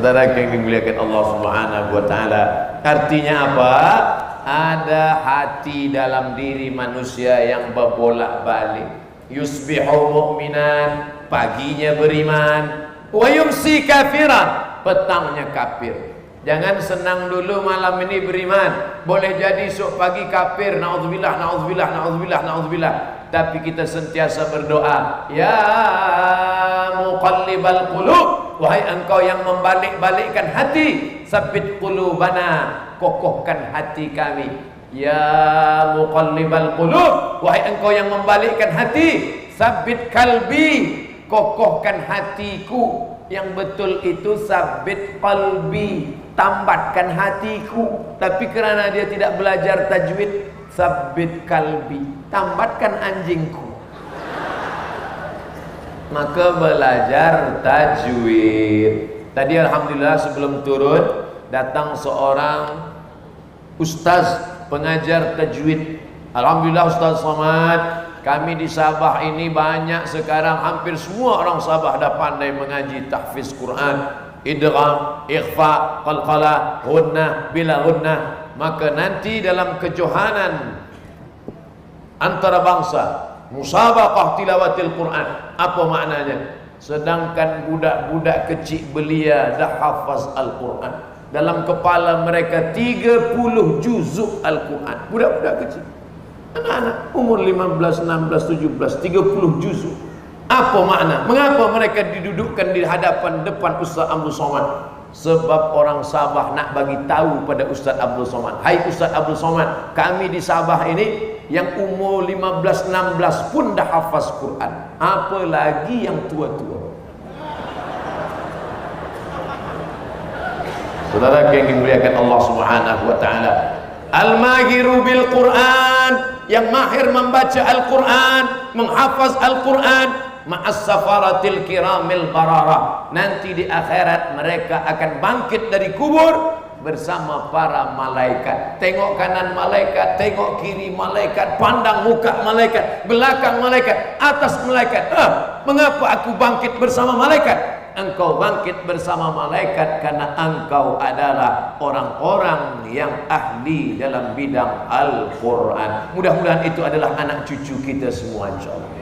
Saudara yang dimuliakan Allah Subhanahu wa taala, artinya apa? Ada hati dalam diri manusia yang berbolak-balik. Yusbihu mu'minan, paginya beriman, wa yumsi kafiran, petangnya kafir. Jangan senang dulu malam ini beriman, boleh jadi esok pagi kafir. Nauzubillah, nauzubillah, nauzubillah, nauzubillah. Tapi kita sentiasa berdoa, ya muqallibal qulub, wahai engkau yang membalik-balikkan hati, sabbit qulubana, kokohkan hati kami. Ya muqallibal qulub, wahai engkau yang membalikkan hati, sabbit kalbi, kokohkan hatiku. Yang betul itu sabbit qalbi, tambatkan hatiku. Tapi kerana dia tidak belajar tajwid, sabbit kalbi, tambatkan anjingku. Maka belajar tajwid. Tadi alhamdulillah sebelum turun datang seorang ustaz pengajar tajwid. Alhamdulillah Ustaz Somad, kami di Sabah ini banyak sekarang, hampir semua orang Sabah dah pandai mengaji tahfiz Quran, idgham, ikhfa, qalqalah, gunnah, bila gunnah. Maka nanti dalam kejohanan antara bangsa, musabaqah tilawatil Quran, apa maknanya? Sedangkan budak-budak kecil belia dah hafaz Al-Quran, dalam kepala mereka 30 juzuk Al-Quran. Budak-budak kecil, anak-anak umur 15, 16, 17, 30 juzuk. Apa makna? Mengapa mereka didudukkan di hadapan depan Ustaz Abdul Somad? Sebab orang Sabah nak bagi tahu pada Ustaz Abdul Somad, hai Ustaz Abdul Somad, kami di Sabah ini yang umur 15, 16 pun dah hafaz Quran, apalagi yang tua-tua. Saudara yang dimuliakan Allah Subhanahu wa taala, al-mahiru bil Quran, yang mahir membaca Al-Quran, menghafaz Al-Quran, ma'as safaratil kiramil bararah, nanti di akhirat mereka akan bangkit dari kubur bersama para malaikat. Tengok kanan malaikat, tengok kiri malaikat, pandang muka malaikat, belakang malaikat, atas malaikat. Mengapa aku bangkit bersama malaikat? Engkau bangkit bersama malaikat karena engkau adalah orang-orang yang ahli dalam bidang Al-Quran. Mudah-mudahan itu adalah anak cucu kita semua, insyaAllah.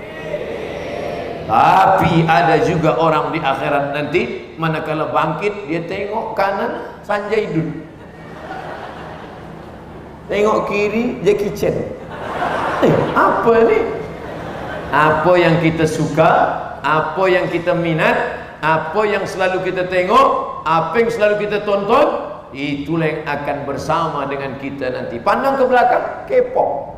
Tapi ada juga orang di akhirat nanti, manakala bangkit, dia tengok kanan Sanjaidun, tengok kiri Jackie Chan. Apa ni? Apa yang kita suka, apa yang kita minat, apa yang selalu kita tengok, apa yang selalu kita tonton, itulah yang akan bersama dengan kita nanti. Pandang ke belakang, K-pop.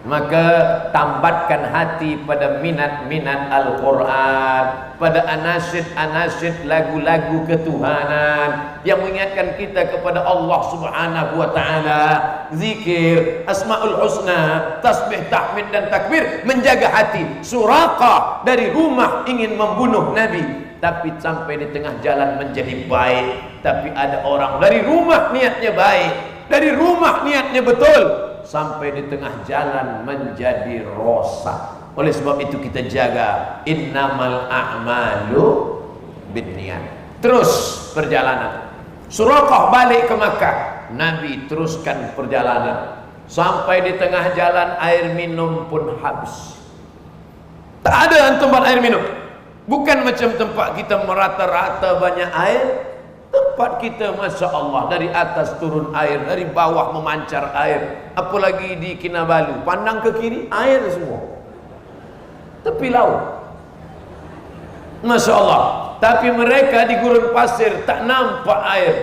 Maka tambatkan hati pada minat-minat Al-Quran, pada anasyid-anasyid lagu-lagu ketuhanan yang mengingatkan kita kepada Allah Subhanahu wa taala, zikir, asmaul husna, tasbih, tahmid dan takbir, menjaga hati. Suraqah dari rumah ingin membunuh Nabi, tapi sampai di tengah jalan menjadi baik. Tapi ada orang dari rumah niatnya baik, dari rumah niatnya betul, sampai di tengah jalan menjadi rosak. Oleh sebab itu kita jaga innamal a'malu binniyat. Terus perjalanan. Suraqah balik ke Makkah, Nabi teruskan perjalanan sampai di tengah jalan air minum pun habis. Tak ada tempat air minum. Bukan macam tempat kita merata-rata banyak air. Tempat kita Masya Allah, dari atas turun air, dari bawah memancar air. Apalagi di Kinabalu, pandang ke kiri air semua, tepi laut, Masya Allah. Tapi mereka di gurun pasir tak nampak air.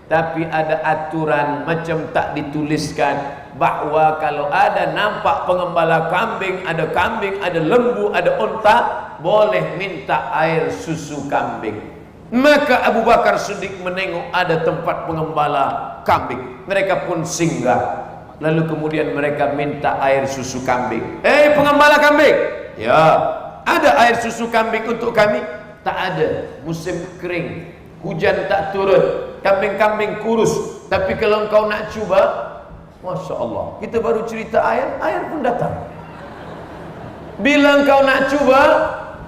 Tapi ada aturan macam tak dituliskan, bahawa kalau ada nampak pengembala kambing, ada lembu, ada unta, boleh minta air susu kambing. Maka Abu Bakar Siddiq menengok ada tempat pengembala kambing, mereka pun singgah. Lalu kemudian mereka minta air susu kambing. Pengembala kambing, ya, ada air susu kambing untuk kami? Tak ada, musim kering, hujan tak turun, kambing-kambing kurus. Tapi kalau engkau nak cuba, Masya Allah, kita baru cerita air, air pun datang. Bila engkau nak cuba,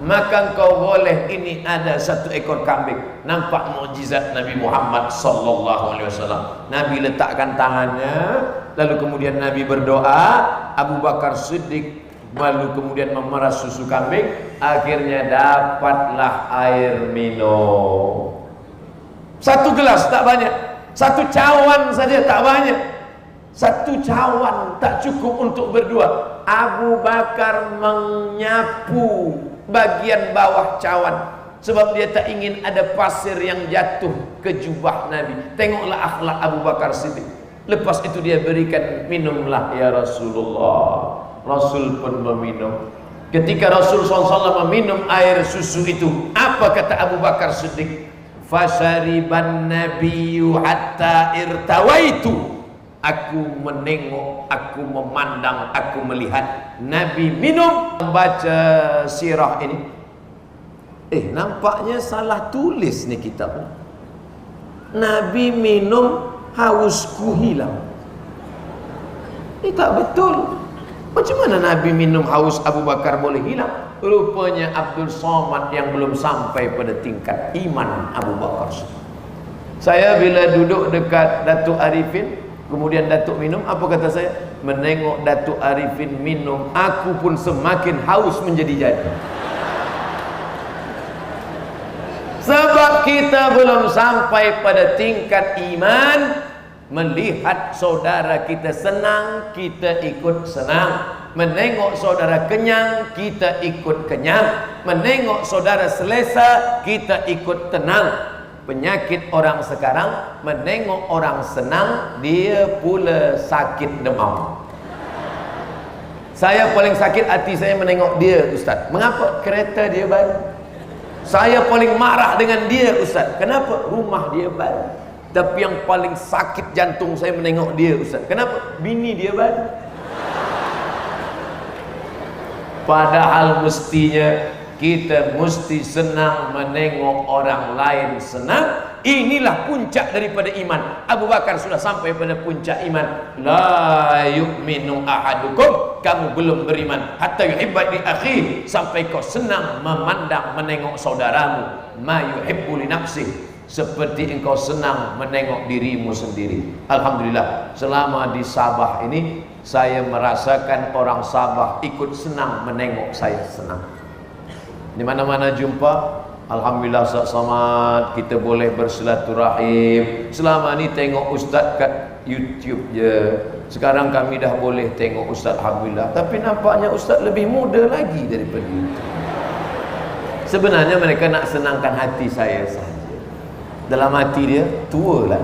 maka engkau boleh, ini ada satu ekor kambing. Nampak mukjizat Nabi Muhammad sallallahu alaihi wasallam. Nabi letakkan tangannya, lalu kemudian Nabi berdoa. Abu Bakar Siddiq lalu kemudian memerah susu kambing, akhirnya dapatlah air minum. Satu gelas tak banyak, satu cawan saja tak banyak. Satu cawan tak cukup untuk berdua. Abu Bakar menyapu bagian bawah cawan, sebab dia tak ingin ada pasir yang jatuh ke jubah Nabi. Tengoklah akhlak Abu Bakar Siddiq. Lepas itu dia berikan, minumlah ya Rasulullah. Rasul pun meminum. Ketika Rasul SAW meminum air susu itu, apa kata Abu Bakar Siddiq? Fasyariban nabiyyu hatta irtawaitu. Aku menengok, aku memandang, aku melihat Nabi minum. Membaca sirah ini, nampaknya salah tulis nih kitab. Nabi minum, hausku hilang. Ini tak betul. Macam mana Nabi minum, haus Abu Bakar boleh hilang? Rupanya Abdul Somad yang belum sampai pada tingkat iman Abu Bakar. Saya bila duduk dekat Datuk Arifin, kemudian Datuk minum, apa kata saya? Menengok Datuk Arifin minum, aku pun semakin haus menjadi-jadi. Sebab kita belum sampai pada tingkat iman. Melihat saudara kita senang, kita ikut senang. Menengok saudara kenyang, kita ikut kenyang. Menengok saudara selesa, kita ikut tenang. Penyakit orang sekarang, menengok orang senang, dia pula sakit demam. Saya paling sakit hati saya menengok dia, Ustaz. Mengapa? Kereta dia baru. Saya paling marah dengan dia, Ustaz. Kenapa? Rumah dia baru. Tapi yang paling sakit jantung saya menengok dia, Ustaz. Kenapa? Bini dia baru. Padahal mestinya kita mesti senang menengok orang lain senang. Inilah puncak daripada iman. Abu Bakar sudah sampai pada puncak iman. La yu'minu ahadukum, kamu belum beriman hatta yuhibba li akhihi, sampai kau senang memandang, menengok saudaramu. Ma yuhibbu li nafsihi, seperti engkau senang menengok dirimu sendiri. Alhamdulillah, selama di Sabah ini saya merasakan orang Sabah ikut senang menengok saya senang. Di mana-mana jumpa, alhamdulillah Ustaz Somad, kita boleh bersilaturahim. Selama ni tengok Ustaz kat YouTube je. Sekarang kami dah boleh tengok Ustaz, alhamdulillah. Tapi nampaknya Ustaz lebih muda lagi daripada itu. Sebenarnya mereka nak senangkan hati saya saja. Dalam hati dia, tua lah.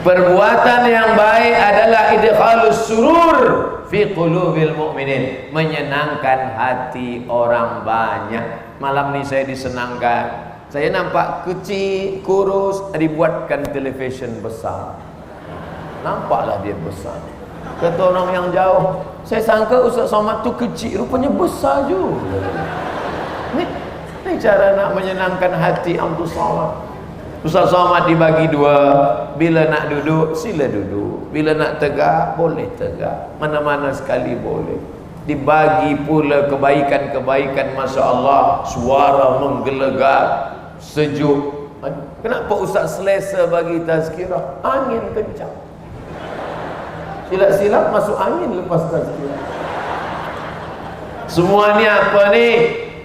Perbuatan yang baik adalah idkhalus surur fi qulubil mu'minin, menyenangkan hati orang banyak. Malam ni saya disenangkan. Saya nampak kecil, kurus, dibuatkan televisyen besar. Nampaklah dia besar. Kata orang yang jauh, saya sangka Ustaz Somad tu kecil, rupanya besar juga. Ini cara nak menyenangkan hati Abdul Somad. Ustaz Somad dibagi dua. Bila nak duduk, sila duduk. Bila nak tegak, boleh tegak. Mana-mana sekali boleh. Dibagi pula kebaikan-kebaikan, Masya Allah. Suara menggelegar, sejuk. Kenapa Ustaz selesa bagi tazkirah? Angin kencang. Silap-silap masuk angin lepas tazkirah. Semua ni apa ni?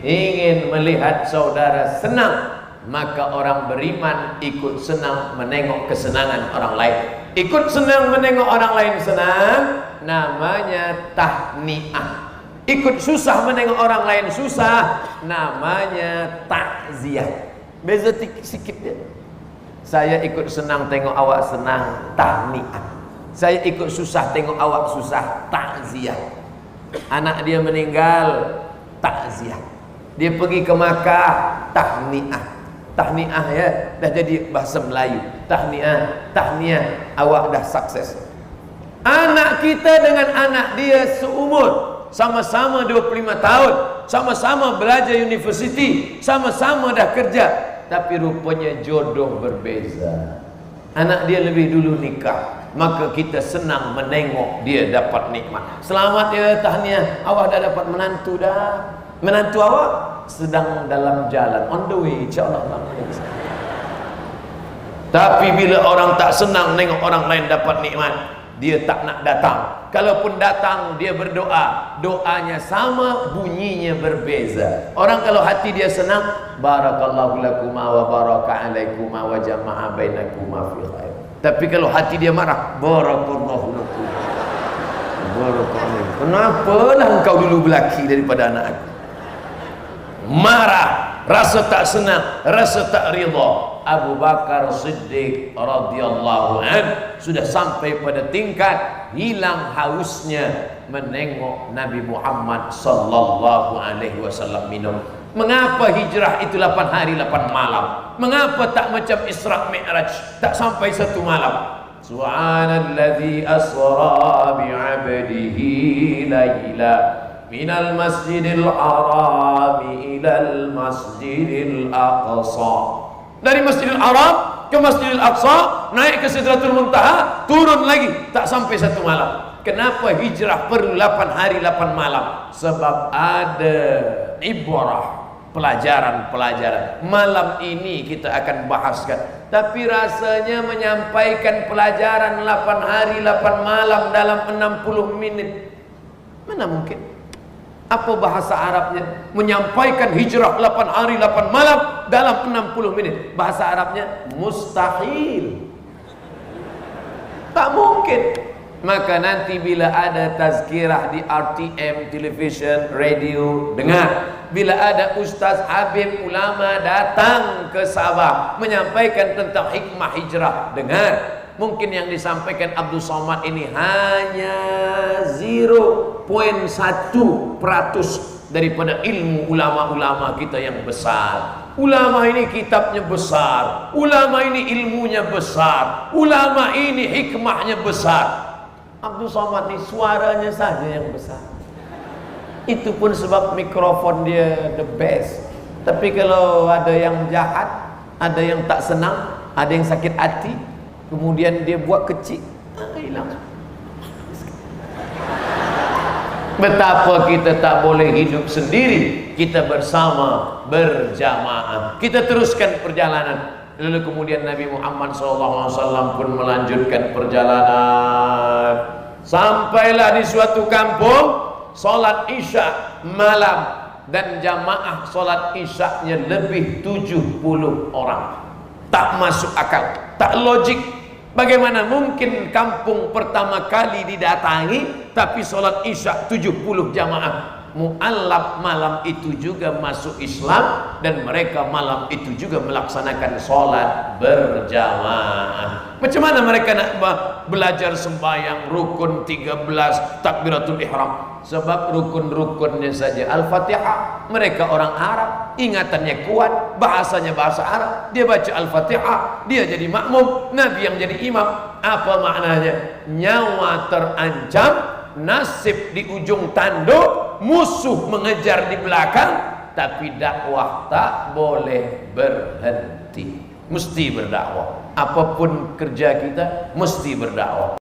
Ingin melihat saudara senang. Maka orang beriman ikut senang menengok kesenangan orang lain. Ikut senang menengok orang lain senang, namanya tahniah. Ikut susah menengok orang lain susah, namanya takziah. Beza sikit dia. Saya ikut senang tengok awak senang, tahniah. Saya ikut susah tengok awak susah, takziah. Anak dia meninggal, takziah. Dia pergi ke Makkah, tahniah. Tahniah ya, dah jadi bahasa Melayu. Tahniah, awak dah sukses. Anak kita dengan anak dia seumur, sama-sama 25 tahun, sama-sama belajar universiti, sama-sama dah kerja, tapi rupanya jodoh berbeza. Anak dia lebih dulu nikah, maka kita senang menengok dia dapat nikmat. Selamat ya, tahniah, awak dah dapat menantu dah. Menantu awak sedang dalam jalan, on the way, insyaAllah. Tapi bila orang tak senang nengok orang lain dapat nikmat, dia tak nak datang. Kalaupun datang, dia berdoa, doanya sama, bunyinya berbeza. Orang kalau hati dia senang, barakallahu lakuma wa baraka alaikuma wa jama'a bainakuma fi khair. Tapi kalau hati dia marah, barakallahu lakum, barakallahu. Kenapalah engkau dulu belaki daripada anak aku? Marah, rasa tak senang, rasa tak rida. Abu Bakar Siddiq radhiyallahu an sudah sampai pada tingkat hilang hausnya menengok Nabi Muhammad sallallahu alaihi wasallam minum. Mengapa hijrah itu 8 hari 8 malam? Mengapa tak macam Isra Mi'raj, tak sampai 1 malam? Subhanalladzi asra bi'abdihi laila minal masjidil harami ilal masjidil aqsa. Dari Masjidil Haram ke Masjidil Aqsa, naik ke Sidratul Muntaha, turun lagi, tak sampai 1 malam. Kenapa hijrah perlu 8 hari 8 malam? Sebab ada ibrah, pelajaran-pelajaran. Malam ini kita akan bahaskan. Tapi rasanya menyampaikan pelajaran 8 hari 8 malam dalam 60 menit, mana mungkin? Apa bahasa Arabnya? Menyampaikan hijrah 8 hari 8 malam dalam 60 menit. Bahasa Arabnya mustahil. Tak mungkin. Maka nanti bila ada tazkirah di RTM, television, radio, dengar. Bila ada Ustaz Habib ulama datang ke Sabah menyampaikan tentang hikmah hijrah, dengar. Mungkin yang disampaikan Abdul Somad ini hanya 0,1% daripada ilmu ulama-ulama kita yang besar. Ulama ini kitabnya besar, ulama ini ilmunya besar, ulama ini hikmahnya besar. Abdul Somad ini suaranya saja yang besar. Itu pun sebab mikrofon dia the best. Tapi kalau ada yang jahat, ada yang tak senang, ada yang sakit hati, kemudian dia buat kecil, hilang. Betapa kita tak boleh hidup sendiri, kita bersama, berjamaah. Kita teruskan perjalanan. Lalu kemudian Nabi Muhammad SAW pun melanjutkan perjalanan. Sampailah di suatu kampung, solat isya malam, dan jamaah solat isyaknya lebih 70 orang. Tak masuk akal, tak logik. Bagaimana mungkin kampung pertama kali didatangi tapi solat isya 70 jamaah? Mu'allab malam itu juga masuk Islam, dan mereka malam itu juga melaksanakan solat berjamaah. Macam mana mereka nak belajar sembahyang rukun 13 takbiratul ihram? Sebab rukun-rukunnya saja Al-Fatihah. Mereka orang Arab, ingatannya kuat, bahasanya bahasa Arab. Dia baca Al-Fatihah, dia jadi makmum, Nabi yang jadi imam. Apa maknanya? Nyawa terancam, nasib di ujung tanduk, musuh mengejar di belakang, tapi dakwah tak boleh berhenti. Mesti berdakwah. Apapun kerja kita, mesti berdakwah.